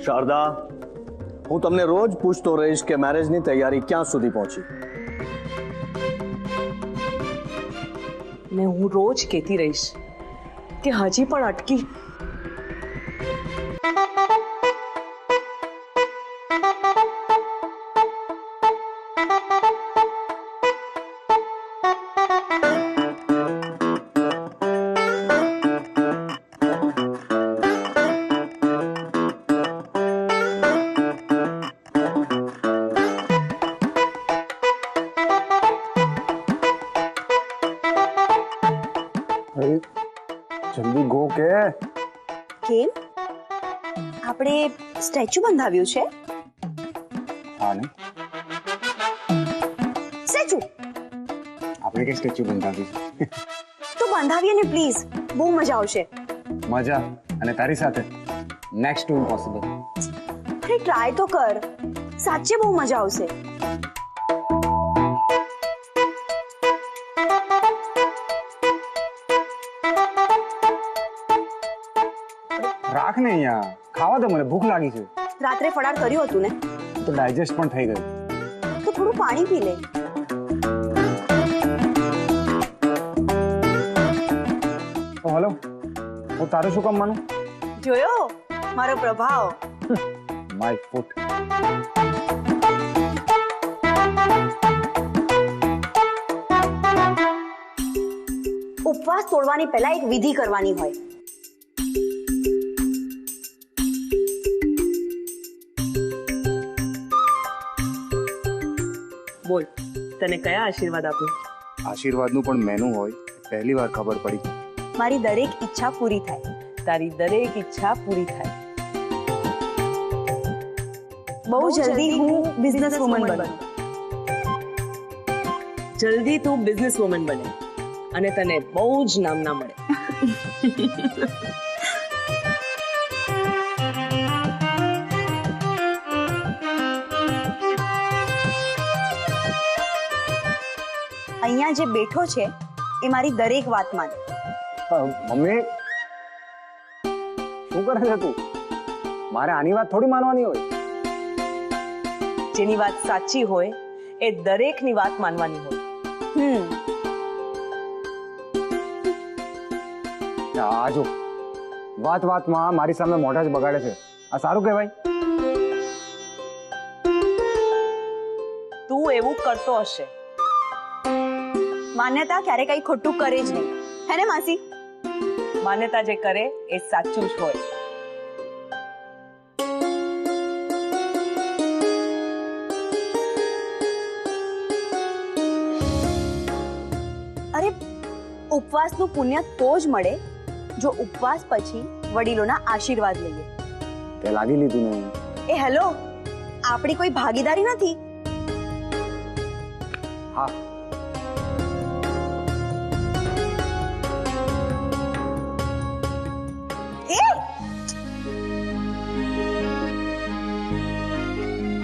શારદા, હું તમને રોજ પૂછતો રહીશ કે મેરેજની તૈયારી ક્યાં સુધી પહોંચી. ને હું રોજ કહેતી રહીશ કે હજી પણ અટકી. જલ્દી ગો કે કેમ આપણે સ્ટેચ્યુ બંધાવ્યું છે? હા ને સ્ટેચ્યુ આપણે કે સ્ટેચ્યુ બંધાવી છે તો બંધાવીએ ને પ્લીઝ, બહુ મજા આવશે. મજા અને તારી સાથે નેક્સ્ટ ટુ ઇમ્પોસિબલ. અરે ટ્રાય તો કર, સાચે બહુ મજા આવશે. રાખ ને અહીંયા, ખાવા દો, મને ભૂખ લાગી છે. રાત્રે ફરાળ કર્યું હતું ને, તો ડાયજેસ્ટ પણ થઈ ગયું. તો થોડું પાણી પી લે. તો હલો, હું તારું શું કામ માનું? જોયો મારો પ્રભાવ? My foot. ઉપવાસ તોડવાની પહેલા એક વિધિ કરવાની હોય. બોલ, તને કયા આશીર્વાદ આપું? આશીર્વાદનું પણ મેનુ હોય, પહેલી વાર ખબર પડી. મારી દરેક ઈચ્છા પૂરી થાય. તારી દરેક ઈચ્છા પૂરી થાય. બહુ જલ્દી હું બિઝનેસ વુમન બનું. જલ્દી તું બિઝનેસ વુમન બને અને તને બહુ જ નામના મળે. અહીંયા જે બેઠો છે એ મારી દરેક વાત માને. મમ્મી શું કરે છે તું? મારે આની વાત થોડી માનવાની હોય. જેની વાત સાચી હોય એ દરેકની વાત માનવાની હોય. આ જો વાત વાતમાં મારી સામે મોઢા જ બગાડે છે. આ સારું કહેવાય? તું એવું કરતો હશે. માન્યતા ક્યારે કઈ ખોટું કરે જ નહીં, હે ને માસી? માન્યતા જે કરે એ સાચું જ હોય. અરે ઉપવાસનું પુણ્ય તો જ મળે જો ઉપવાસ પછી વડીલોના આશીર્વાદ લઈએ. તે લાગી લીધું ને? એ હેલો, આપણી કોઈ ભાગીદારી નથી. હા,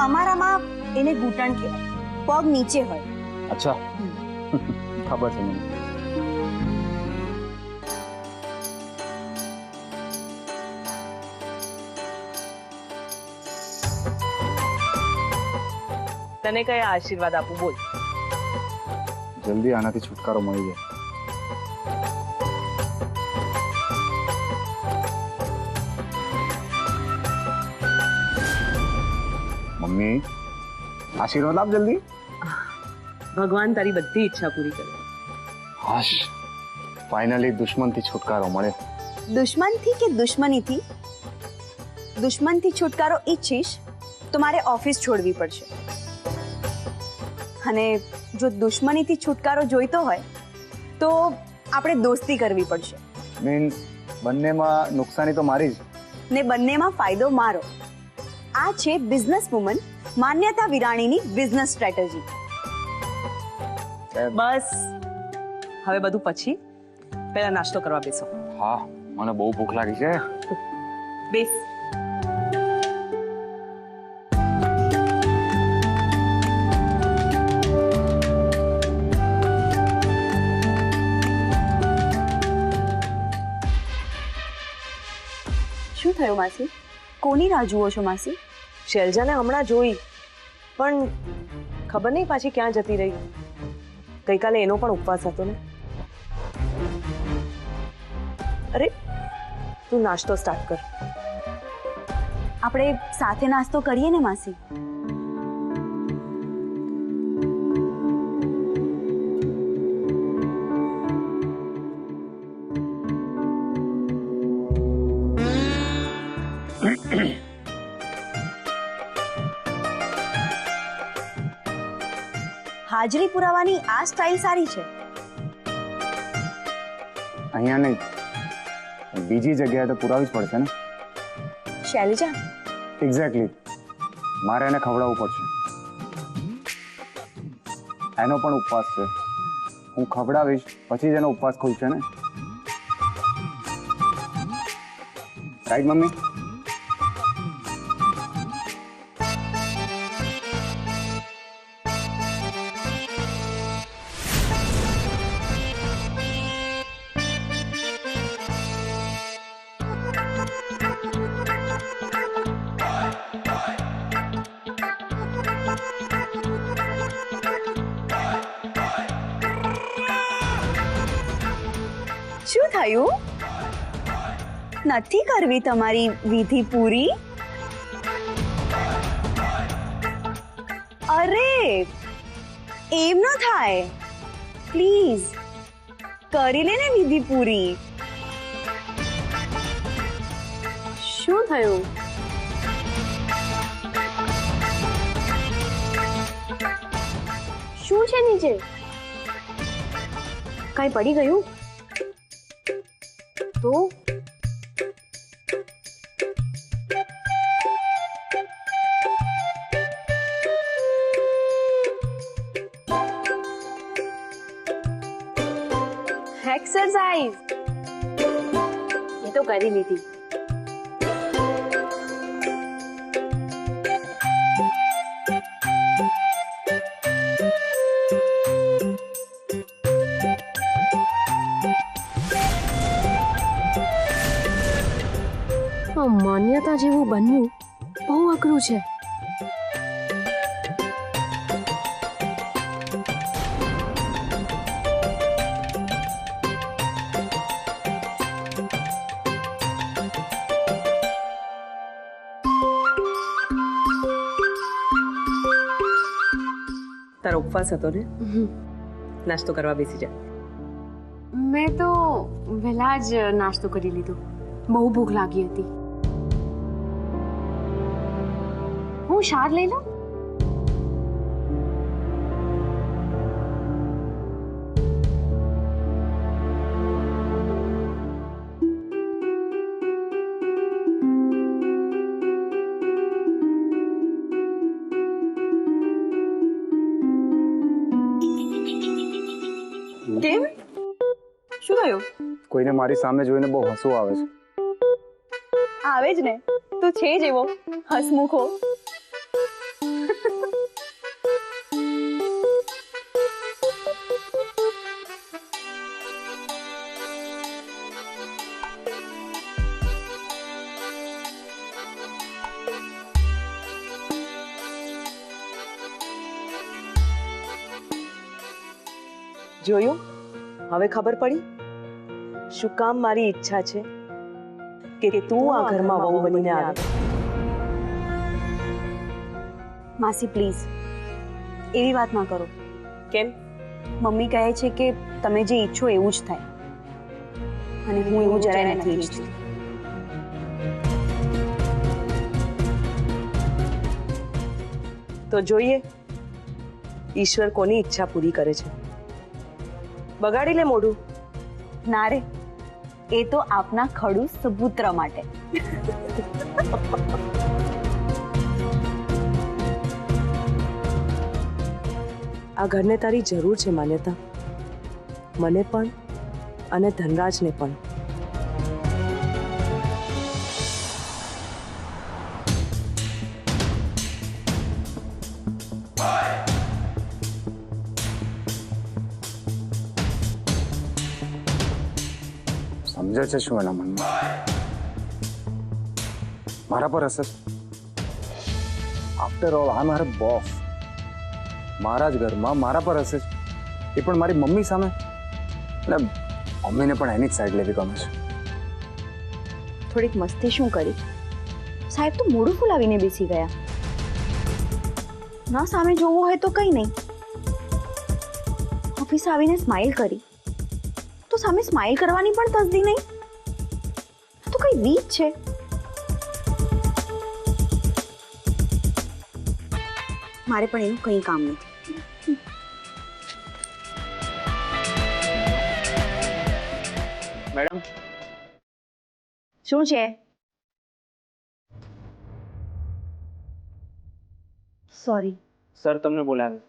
અમારામાં એને ઘૂંટણ કહેવાય, પગ નીચે હોય. અચ્છા, ખબર છે મને. તને કયા આશીર્વાદ આપું બોલ? જલ્દી આનાથી છુટકારો મળી જાય. મમ્મી આશીર્વાદ આપ જલ્દી. ભગવાન તારી બધી ઈચ્છા પૂરી કરે. હાશ, ફાઇનલી દુશ્મનથી છુટકારો મળે. દુશ્મનથી કે દુશ્મનીથી? દુશ્મનથી છુટકારો ઈચ્છીશ તો મારે ઓફિસ છોડવી પડશે, અને જો દુશ્મનીથી છુટકારો જોઈતો હોય તો આપણે દોસ્તી કરવી પડશે. મીન્સ બંનેમાં નુકસાની તો મારી જ ને બંનેમાં ફાયદો મારો. આ છે બિઝનેસ વુમન માન્યતા વિરાણીની બિઝનેસ સ્ટ્રેટેજી. બસ હવે બધું પછી, પહેલા નાસ્તો કરવા બેસો. હા, મને બહુ ભૂખ લાગી છે. બેસ. શું થયું માસી? કોની રાહ જુઓ છો માસી? શૈલજાને હમણાં જોઈ, પણ ખબર નહીં પાછી ક્યાં જતી રહી. ગઈકાલે એનો પણ ઉપવાસ હતો ને. અરે તું નાસ્તો સ્ટાર્ટ કર. આપણે સાથે નાસ્તો કરીએ ને માસી. હાજરી પુરાવાની આ સ્ટાઇલ સારી છે. અહીંયા નહીં, બીજી જગ્યાએ તો પુરાવી જ પડશે ને. શૈલજા, એક્ઝેક્ટલી, મારે એને ખવડાવવું પડશે. એનો પણ ઉપવાસ છે. હું ખવડાવીશ પછી જ એનો ઉપવાસ ખુલશે ને. Right mummy? શું થયું? નથી કરવી તમારી વિધિ પૂરી? અરે એમ ન થાય, પ્લીઝ કરી લે ને વિધિ પૂરી. શું થયું? શું છે નીચે? કઈ પડી ગયું? તો એક્સરસાઇઝ એ તો કરી લીધી. માન્યતા જેવું બનવું બહુ અઘરું છે. તારો ઉપવાસ હતો ને, નાસ્તો કરવા બેસી જા. મેં તો વહેલા જ નાસ્તો કરી લીધો. બહુ ભૂખ લાગી હતી. હું શાર લઈ લઉં? કેમ? શું થયું? કોઈને મારી સામે જોઈને બહુ હસવું આવે છે. આવે જ ને, તું છે જ એવો હસમુખો. જોયું? હવે ખબર પડી શું કામ મારી ઈચ્છા છે કે તું આ ઘરમાં વહુ બનીને આવે. માસી પ્લીઝ એવી વાત ના કરો. કેમ? મમ્મી કહે છે કે તમે જે ઈચ્છો એવું જ થાય, અને હું એવું જરાય નથી ઈચ્છતી. તો જોઈએ ઈશ્વર કોની ઈચ્છા પૂરી કરે છે. બગાડી લે મોઢું. ના રે, એ તો આપના ખડૂસ સુપુત્ર માટે. આ ઘરને તારી જરૂર છે માન્યતા, મને પણ અને ધનરાજને પણ. સમજે છે શું એના મનમાં? મારા પર હશે. આફ્ટર ઓલ આ મારા બોસ, મારા જ ઘરમાં મારા પર હશે, એ પણ મારી મમ્મી સામે. એટલે મમ્મીને પણ એની જ સાઈડ લેવી ગમે છે. થોડીક મસ્તી શું કરી? સાહેબ તો મોઢું ફૂલાવીને બેસી ગયા. ના સામે જોવું હોય તો કઈ નહીં, ઓફિસ આવીને સ્માઇલ કરી તો સામે સ્માઇલ કરવાની પણ તસદી નહીં. આ તો કઈ રીત છે? મારે પણ એનું કંઈ કામ નથી. મેડમ, શું છે? સોરી. સર તમને બોલાવે.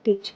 ઠીક છે.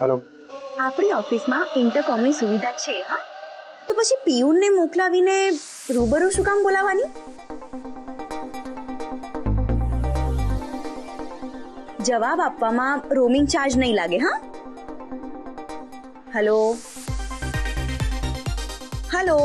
હેલો. આપણી ઓફિસમાં ઇન્ટરકોમની સુવિધા છે. હા, તો પછી પિયુનને મોકલાવીને રૂબરૂ શું કામ બોલાવવાની? જવાબ આપવામાં રોમિંગ ચાર્જ નહીં લાગે. હા, હેલો હેલો.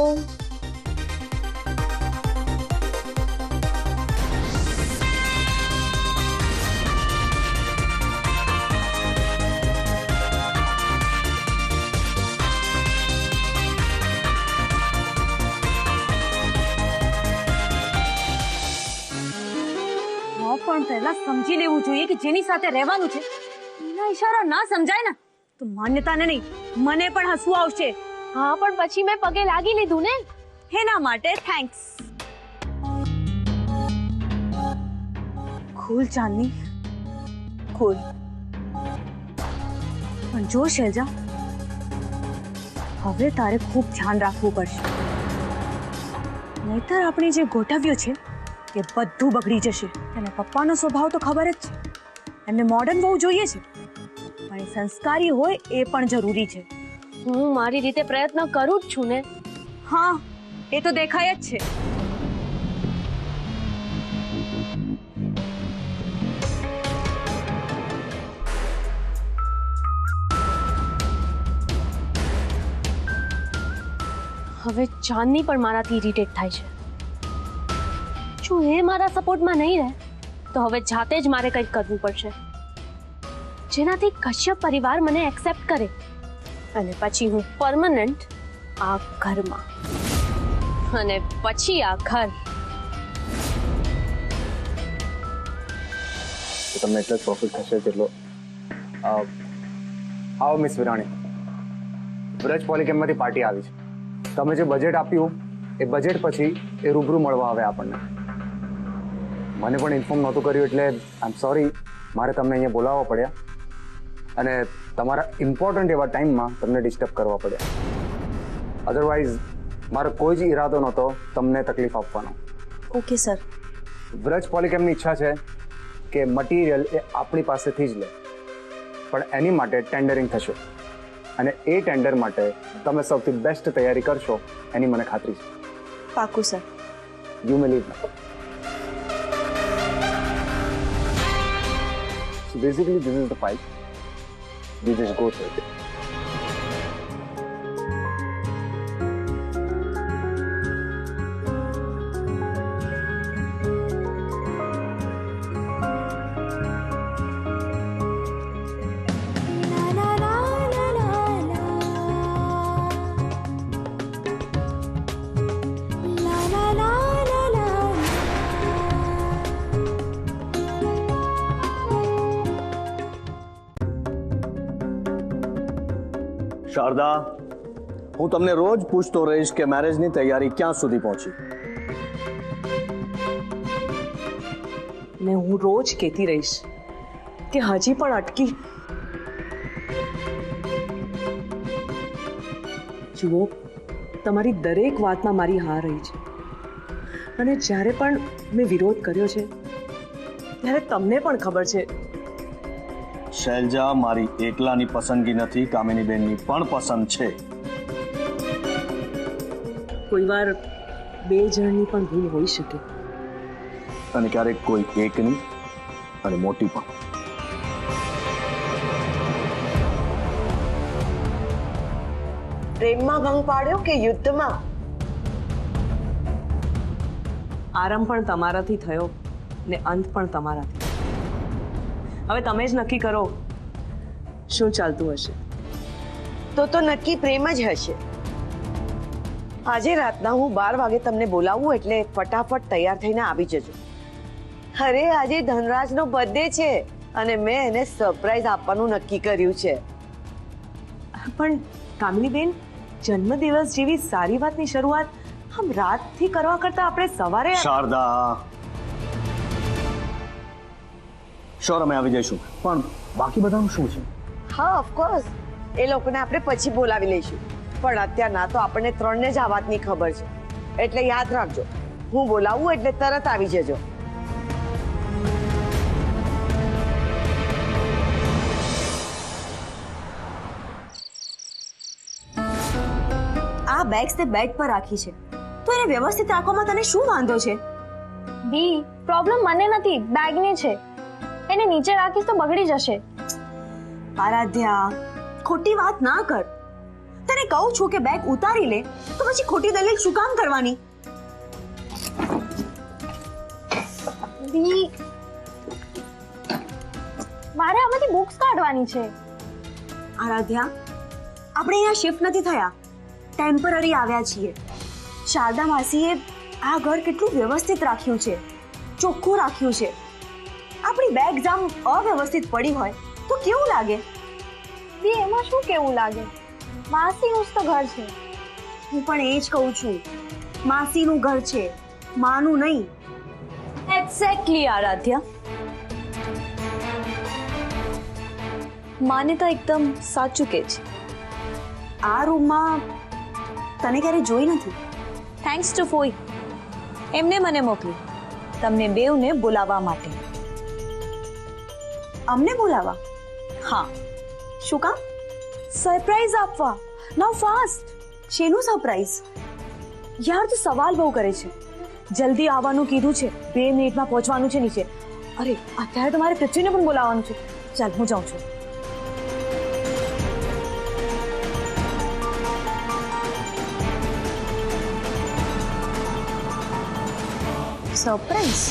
પણ પહેલા સમજી લેવું જોઈએ કે જેની સાથે રહેવાનું છે એના ઈશારા ના સમજાય ને તો માન્યતાને નહીં મને પણ હસવું આવશે. હા પણ પછી મેં પગે લાગી લીધું ને. એના માટે થેન્ક્સ. ખુલ ચાંદની ખુલ. પણ જો શૈલજા, હવે તારે ખૂબ ધ્યાન રાખવું પડશે, નહીતર આપણે જે ગોઠવ્યું છે એ બધું બગડી જશે. અને પપ્પાનો સ્વભાવ તો ખબર જ છે, એમને મોડર્ન બહુ જોઈએ છે, પણ એ સંસ્કારી હોય એ પણ જરૂરી છે. હું મારી રીતે પ્રયત્ન કરું જ છું ને. હા, એ તો દેખાય જ છે. હવે ચાંદની પણ મારાથી ઇરિટેટ થાય છે. જો એ મારા સપોર્ટમાં નહીં રહે તો હવે જાતે જ મારે કંઈક કરવું પડશે, જેનાથી કશ્યપ પરિવાર મને એક્સેપ્ટ કરે અને પછી હું પરમનન્ટ આ ઘરમાં, અને પછી આ ઘર. તમને એટલો જ પ્રોફિટ થશે જેટલો. આવો મિસ વિરાણી, વ્રજ પોલીકેમમાંથી પાર્ટી આવી છે. તમે જે બજેટ આપ્યું એ બજેટ પછી એ રૂબરૂ મળવા આવે આપણને. મને પણ ઇન્ફોર્મ નહોતું કર્યું એટલે આઈ એમ સોરી, મારે તમને અહીંયા બોલાવવા પડ્યા અને તમારા ઇમ્પોર્ટન્ટ એવા ટાઈમમાં તમને ડિસ્ટર્બ કરવા પડ્યા. અધરવાઇઝ મારો કોઈ જ ઈરાદો નહોતો તમને તકલીફ આપવાનો. Okay sir. વ્રજ પોલીકેમની ઈચ્છા છે કે મટીરિયલ એ આપણી પાસેથી જ લે, પણ એની માટે ટેન્ડરિંગ થશે અને એ ટેન્ડર માટે તમે સૌથી બેસ્ટ તૈયારી કરશો એની મને ખાતરી છે. પાકું sir. You may leave now. So basically this is the file. We just go through it. Sharda, હું તમને રોજ પૂછતો રહીશ કે મેરેજની તૈયારી ક્યાં સુધી પહોંચી. ને હું રોજ કહેતી રહીશ કે હજી પણ અટકી. જુઓ, તમારી દરેક વાતમાં મારી હાર રહી છે, અને જ્યારે પણ મેં વિરોધ કર્યો છે ત્યારે તમને પણ ખબર છે. શૈલજા મારી એકલાની પસંદગી નથી, કામિનીબેનની પણ પસંદ છે. કોઈ વાર બે જણની પણ ભૂલ હોઈ શકે. અને ક્યારેક કોઈ એકની અને મોટી પણ. પ્રેમમાં ભંગ પાડ્યો કે યુદ્ધમાં? આરંભ પણ તમારાથી થયો ને અંત પણ તમારાથી. હવે તમે જ નક્કી કરો શું ચાલતું હશે. તો નક્કી પ્રેમ જ હશે. આજે રાતના હું 12 વાગે તમને બોલાવું એટલે ફટાફટ તૈયાર થઈને આવી જજો. અરે આજે ધનરાજનો બર્થડે છે અને મેં એને સરપ્રાઈઝ આપવાનું નક્કી કર્યું છે. પણ કામિનીબેન, જન્મદિવસ જેવી સારી વાતની શરૂઆત આમ રાતથી કરવા કરતા આપણે સવારે. શારદા, શ્યોર અમે આવી જઈશું, પણ બાકી બધાનું શું છે? હા, ઓફકોર્સ એ લોકોને આપણે પછી બોલાવી લઈશું, પણ અત્યારના તો આપણને 3ને જ આ વાતની ખબર છે. એટલે યાદ રાખજો, હું બોલાવું એટલે તરત આવી જજો. આ બેગ્સ તે બેડ પર રાખી છે તો એને વ્યવસ્થિત રાખવામાં તને શું વાંધો છે? દી, પ્રોબ્લેમ મને નથી, બેગની છે. એને નીચે રાખીશ તો બગડી જશે. આરાધ્યા, ખોટી વાત ના કર. તને કહું છું કે બેગ ઉતારી લે, તો પછી ખોટી દલીલ શું કામ કરવાની? દી, મારે આમાંથી બુક્સ કાઢવાની છે. આરાધ્યા, આપણે અહીંયા શિફ્ટ નથી થયા, ટેમ્પરરી આવ્યા છીએ. શારદા માસીએ આ ઘર કેટલું વ્યવસ્થિત રાખ્યું છે, ચોખ્ખું રાખ્યું છે. આપણી બેગ્સ આમ અવ્યવસ્થિત પડી હોય તો કેવું લાગે? દી, એમાં શું કેવું લાગે? માસીનું જ તો ઘર છે. હું પણ એ જ કહું છું, માસીનું ઘર છે, માનું નહીં. એક્ઝેક્ટલી આરાધ્યા, માને તો એકદમ સાચું કે છે. આ રૂમમાં તને ક્યારે જોઈ નથી. થેન્ક્સ ટુ ફોઈ, એમને મને મોકલી તમને બેવને બોલાવવા માટે. અમને બોલાવવા? હા. શું કામ? સરપ્રાઈઝ આપવા. નાઉ ફાસ્ટ. શેનું સરપ્રાઈઝ? યાર, તું સવાલ બહુ કરે છે. જલ્દી આવવાનું કીધું છે, 2 મિનિટમાં પહોંચવાનું છે નીચે. અરે અત્યારે તો મારે પૃથ્વીને પણ બોલાવવાનું છે. ચાલ, હું જાઉં છું. સરપ્રાઈઝ?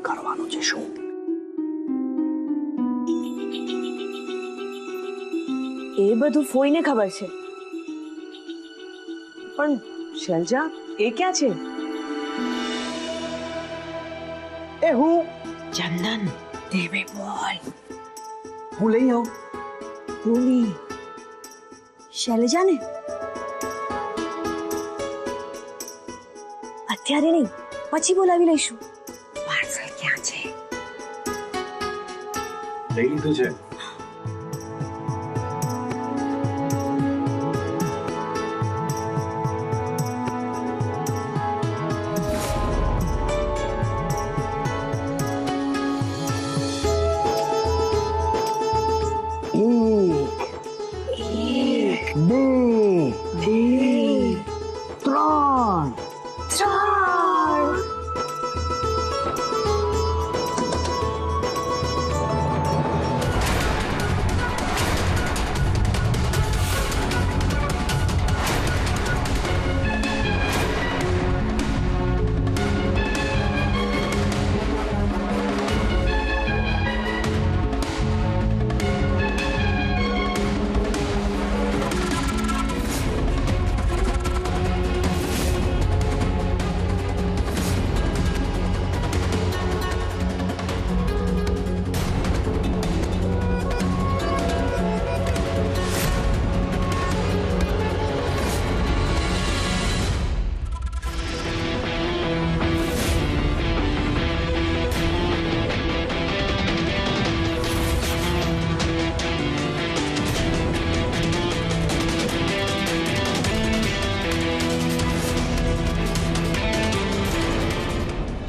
કરવાનું છે શું? એ બધું ફોઈને ખબર છે. પણ શૈલજા, એ ક્યાં છે? એ હું ચંદન, ધીમે બોલ. હું લઈ આવું. ભૂલી શૈલજા ને અત્યારે નહીં, પછી બોલાવી લઈશું. પાર્સલ ક્યાં છે? લઈ લીધું છે.